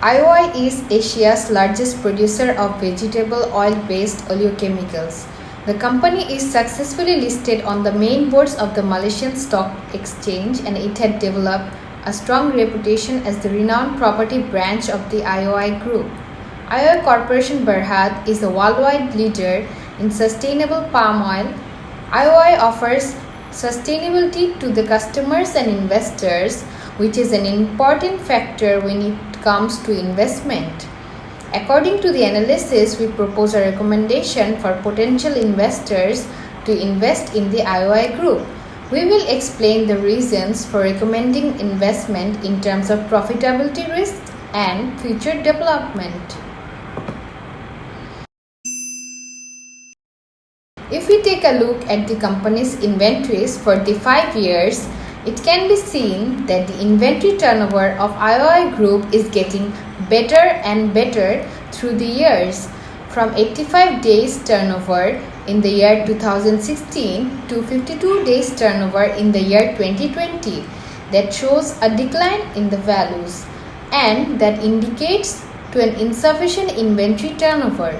IOI is Asia's largest producer of vegetable oil-based oleochemicals. The company is successfully listed on the main boards of the Malaysian Stock Exchange, and it had developed a strong reputation as the renowned property branch of the IOI Group. IOI Corporation Berhad is a worldwide leader in sustainable palm oil. IOI offers sustainability to the customers and investors, which is an important factor when it comes to investment. According to the analysis, we propose a recommendation for potential investors to invest in the IOI Group. We will explain the reasons for recommending investment in terms of profitability risks and future development. If we take a look at the company's inventories for the 5 years, it can be seen that the inventory turnover of IOI Group is getting better and better through the years, from 85 days turnover in the year 2016 to 52 days turnover in the year 2020. That shows a decline in the values, and that indicates to an insufficient inventory turnover.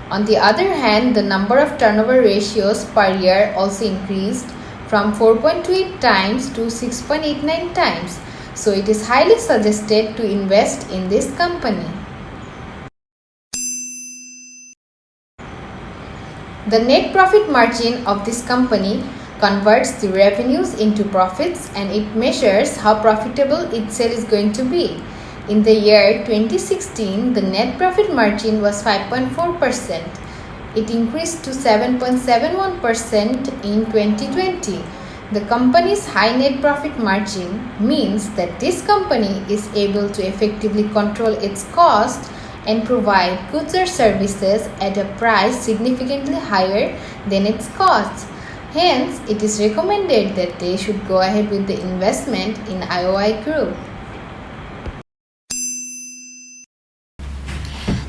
On the other hand, the number of turnover ratios per year also increased from 4.28 times to 6.89 times. So it is highly suggested to invest in this company. The net profit margin of this company converts the revenues into profits, and it measures how profitable its sale is going to be. In the year 2016, the net profit margin was 5.4%. It increased to 7.71% in 2020. The company's high net profit margin means that this company is able to effectively control its cost and provide goods or services at a price significantly higher than its costs. Hence, it is recommended that they should go ahead with the investment in IOI Group.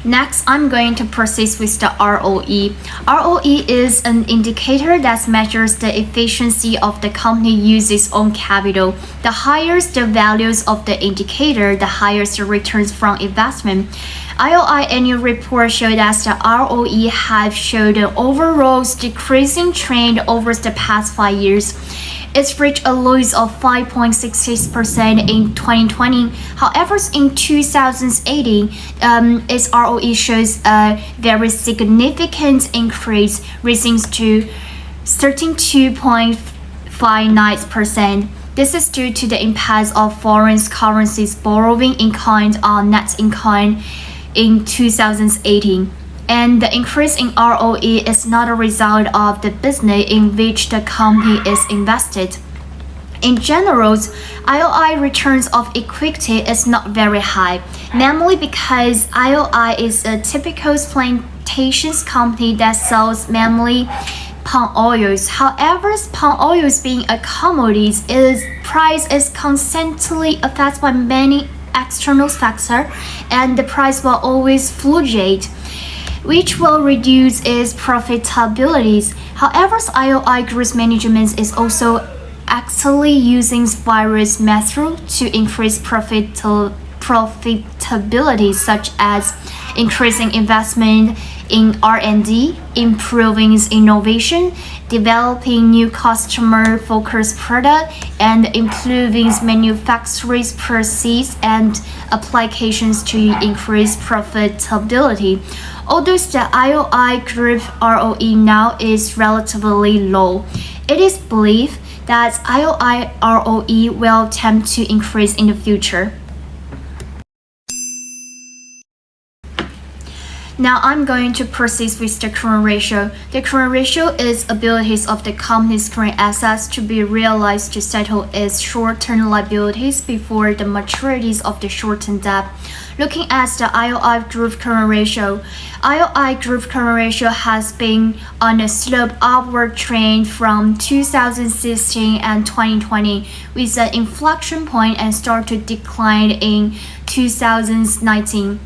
Next, I'm going to proceed with the ROE. ROE is an indicator that measures the efficiency of the company uses own capital. The higher the values of the indicator, the higher the returns from investment. IOI annual report showed that the ROE have showed an overall decreasing trend over the past 5 years. It's reached a loss of 5.66% in 2020. However, in 2018, its ROE shows a very significant increase, rising to 32.59%. This is due to the impact of foreign currencies borrowing in kind on net income in 2018. And the increase in ROE is not a result of the business in which the company is invested. In general, IOI returns of equity is not very high, namely because IOI is a typical plantations company that sells mainly palm oils. However, palm oils being a commodity, its price is constantly affected by many external factors, and the price will always fluctuate, which will reduce its profitability. However, IOI Group's management is also actually using various methods to increase profitability, such as increasing investment in R&D, improving innovation, developing new customer-focused products, and improving manufacturing processes and applications to increase profitability. Although the IOI Group ROE now is relatively low, it is believed that IOI ROE will tend to increase in the future. Now I'm going to proceed with the current ratio. The current ratio is abilities of the company's current assets to be realized to settle its short-term liabilities before the maturities of the short-term debt. Looking at the IOI Group current ratio, IOI Group current ratio has been on a slope upward trend from 2016 and 2020, with an inflection point and start to decline in 2019.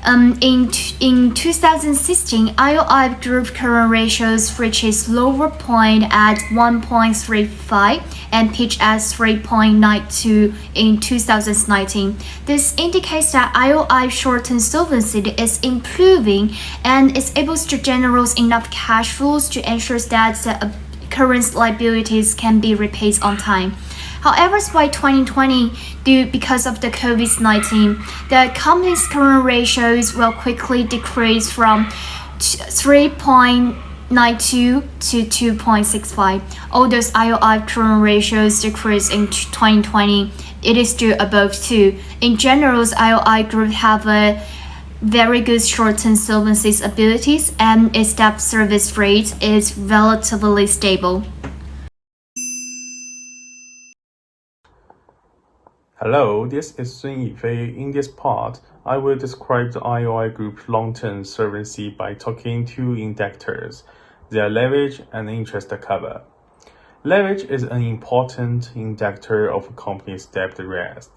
In 2016, IOI Group current ratios reached its lower point at 1.35 and peaked at 3.92 in 2019. This indicates that IOI short-term solvency is improving and is able to generate enough cash flows to ensure that the current liabilities can be repaid on time. However, by 2020, because of the COVID-19, the company's current ratios will quickly decrease from 3.92 to 2.65. Although IOI current ratios decreased in 2020, it is still above 2. In general, IOI Group have a very good short-term solvency abilities and its debt service rate is relatively stable. Hello, this is Sun Yifei. In this part, I will describe the IOI Group long-term solvency by talking to indicators, their leverage and interest cover. Leverage is an important indicator of a company's debt risk.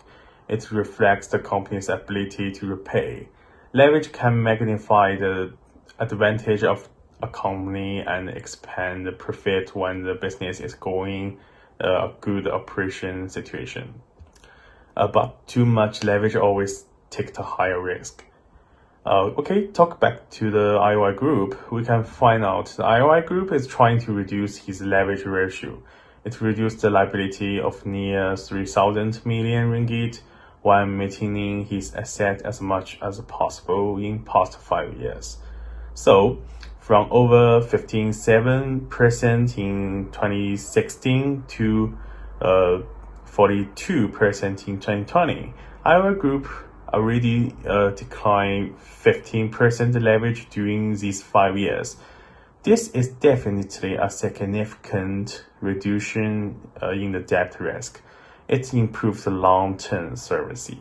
It reflects the company's ability to repay. Leverage can magnify the advantage of a company and expand the profit when the business is going a good operation situation. But too much leverage always takes a higher risk. Talk back to the IOI Group. We can find out the IOI Group is trying to reduce his leverage ratio. It reduced the liability of near 3,000 million ringgit while maintaining his asset as much as possible in past 5 years. So, from over 15.7% in 2016 to 42% in 2020, IOI Group already declined 15% leverage during these 5 years. This is definitely a significant reduction in the debt risk. It improves the long-term solvency.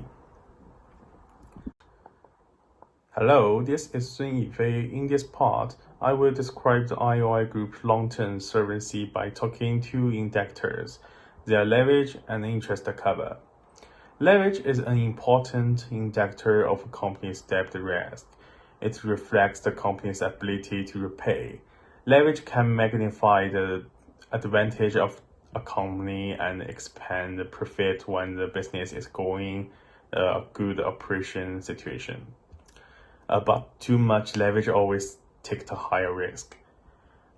Hello, this is Sun Yifei. In this part, I will describe the IOI Group long-term solvency by talking to indicators, their leverage and interest cover. Leverage is an important indicator of a company's debt risk. It reflects the company's ability to repay. Leverage can magnify the advantage of a company and expand the profit when the business is going a good operation situation. But too much leverage always takes a higher risk.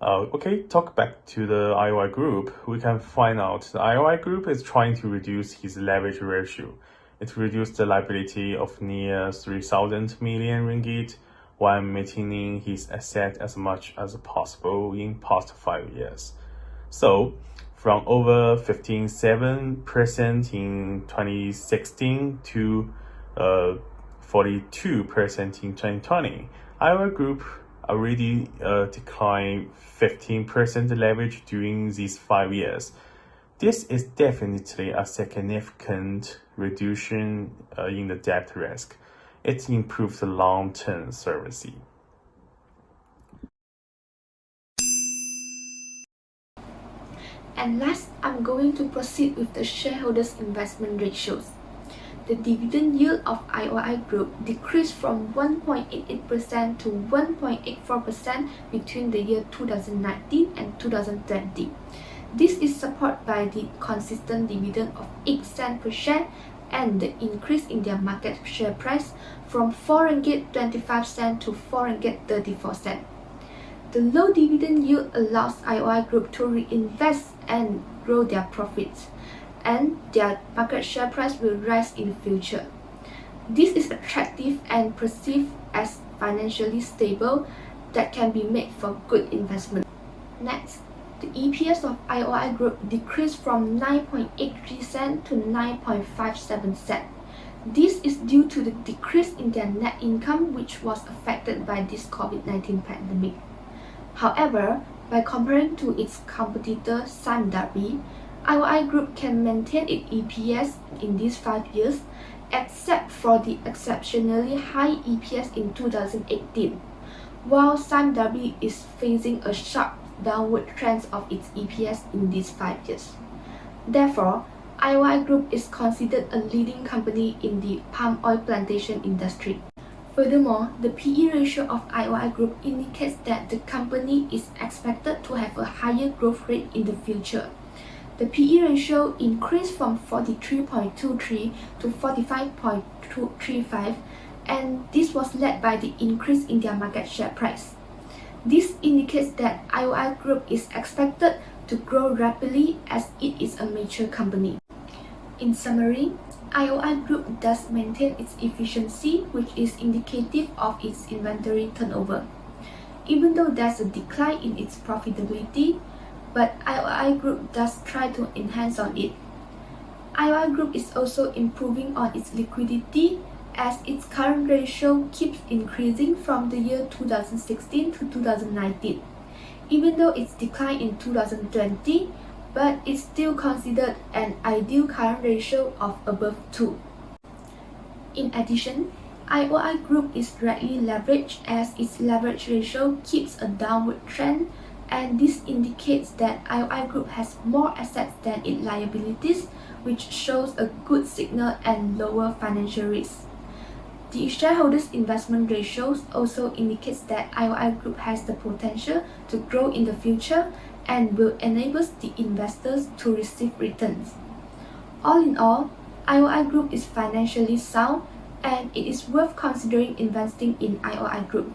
Talk back to the IOI Group. We can find out the IOI Group is trying to reduce his leverage ratio. It reduced the liability of near 3,000 million ringgit while maintaining his asset as much as possible in past 5 years. So, from over 15.7% in 2016 to 42% in 2020, IOI Group already declined 15% leverage during these 5 years. This is definitely a significant reduction in the debt risk. It improves the long-term solvency. And last, I'm going to proceed with the shareholders' investment ratios. The dividend yield of IOI Group decreased from 1.88% to 1.84% between the year 2019 and 2020. This is supported by the consistent dividend of 8 cents per share and the increase in their market share price from 4.25 ringgit to 4.34 ringgit. The low dividend yield allows IOI Group to reinvest and grow their profits, and their market share price will rise in the future. This is attractive and perceived as financially stable that can be made for good investment. Next, the EPS of IOI Group decreased from 9.83 cents to 9.57 cents. This is due to the decrease in their net income, which was affected by this COVID-19 pandemic. However, by comparing to its competitor Sime Darby, IOI Group can maintain its EPS in these 5 years, except for the exceptionally high EPS in 2018, while Sime Darby is facing a sharp downward trend of its EPS in these 5 years. Therefore, IOI Group is considered a leading company in the palm oil plantation industry. Furthermore, the PE ratio of IOI Group indicates that the company is expected to have a higher growth rate in the future. The PE ratio increased from 43.23 to 45.35, and this was led by the increase in their market share price. This indicates that IOI Group is expected to grow rapidly as it is a mature company. In summary, IOI Group does maintain its efficiency, which is indicative of its inventory turnover. Even though there's a decline in its profitability, but IOI Group does try to enhance on it. IOI Group is also improving on its liquidity as its current ratio keeps increasing from the year 2016 to 2019. Even though it's declined in 2020, but it's still considered an ideal current ratio of above 2. In addition, IOI Group is rightly leveraged as its leverage ratio keeps a downward trend, and this indicates that IOI Group has more assets than its liabilities, which shows a good signal and lower financial risk. The shareholders' investment ratios also indicates that IOI Group has the potential to grow in the future and will enable the investors to receive returns. All in all, IOI Group is financially sound, and it is worth considering investing in IOI Group.